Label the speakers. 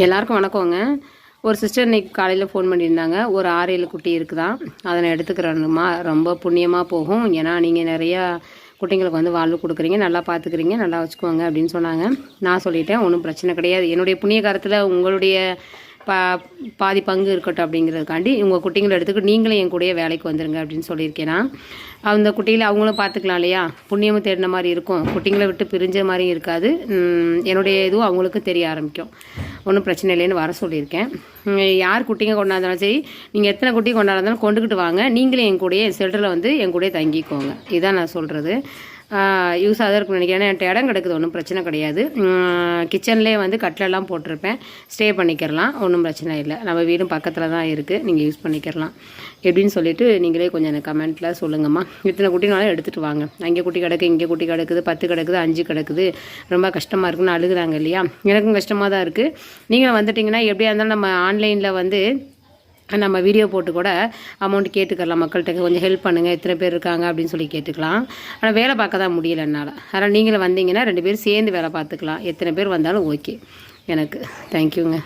Speaker 1: எல்லாருக்கும் வணக்கங்க. ஒரு சிஸ்டர் இன்னைக்கு காலையில் ஃபோன் பண்ணியிருந்தாங்க. ஒரு 6-7 குட்டி இருக்குதான், அதை நான் எடுத்துக்கிறேன்னுமா. ரொம்ப புண்ணியமாக போகும். ஏன்னா நீங்கள் நிறையா குட்டிங்களுக்கு வந்து வாழ்வு கொடுக்குறீங்க, நல்லா பார்த்துக்கிறீங்க, நல்லா வச்சுக்கோங்க அப்படின்னு சொன்னாங்க. நான் சொல்லிட்டேன், ஒன்றும் பிரச்சனை கிடையாது. என்னுடைய புண்ணிய காலத்தில் உங்களுடைய பாதி பங்கு இருக்கட்டும் அப்படிங்கிறதுக்காண்டி உங்கள் குட்டிங்களை எடுத்துக்கிட்டு நீங்களும் என் கூடயே வேலைக்கு வந்துருங்க அப்படின்னு சொல்லியிருக்கேன். நான் அந்த குட்டிகளை அவங்களும் பார்த்துக்கலாம் இல்லையா, புண்ணியமும் தேடின மாதிரி இருக்கும், குட்டிங்களை விட்டு பிரிஞ்ச மாதிரியும் இருக்காது. என்னுடைய இதுவும் அவங்களுக்கும் தெரிய ஆரம்பிக்கும். ஒன்றும் பிரச்சனை இல்லைன்னு வர சொல்லியிருக்கேன். யார் குட்டிங்க கொண்டாந்தாலும் சரி, நீங்கள் எத்தனை குட்டி கொண்டாந்தாலும் கொண்டுக்கிட்டு வாங்க, நீங்களே என் கூடயே செல்டரில் வந்து என் கூடயே தங்கிக்கோங்க. இதுதான் நான் சொல்கிறது. யூஸாக தான் இருக்குன்னு நினைக்கிறேன். என்கிட்ட இடம் கிடக்குது, ஒன்றும் பிரச்சனை கிடையாது. கிச்சன்லேயே வந்து கட்டிலெல்லாம் போட்டிருப்பேன், ஸ்டே பண்ணிக்கிறலாம், ஒன்றும் பிரச்சனை இல்லை. நம்ம வீடும் பக்கத்தில் தான் இருக்குது, நீங்கள் யூஸ் பண்ணிக்கிறலாம். எப்படின்னு சொல்லிவிட்டு நீங்களே கொஞ்சம் எனக்கு கமெண்ட்டில் சொல்லுங்கம்மா. இத்தனை குட்டினாலும் எடுத்துகிட்டு வாங்க. அங்கே குட்டி கிடக்கு, இங்கே குட்டி கிடக்குது, 10 கிடக்குது, 5 கிடக்குது, ரொம்ப கஷ்டமாக இருக்குன்னு அழுகுறாங்க இல்லையா. எனக்கும் கஷ்டமாக தான் இருக்குது. நீங்களும் வந்துட்டிங்கன்னா எப்படியா இருந்தாலும் நம்ம ஆன்லைனில் வந்து நம்ம வீடியோ போட்டு கூட அமௌண்ட் கேட்டுக்கலாம். மக்கள்கிட்ட கொஞ்சம் ஹெல்ப் பண்ணுங்கள், எத்தனை பேர் இருக்காங்க அப்படின்னு சொல்லி கேட்டுக்கலாம். ஆனால் வேலை பார்க்க தான் முடியல என்னால். அதனால் நீங்களும் வந்தீங்கன்னா 2 பேரும் சேர்ந்து வேலை பார்த்துக்கலாம். எத்தனை பேர் வந்தாலும் ஓகே எனக்கு. தேங்க்யூங்க.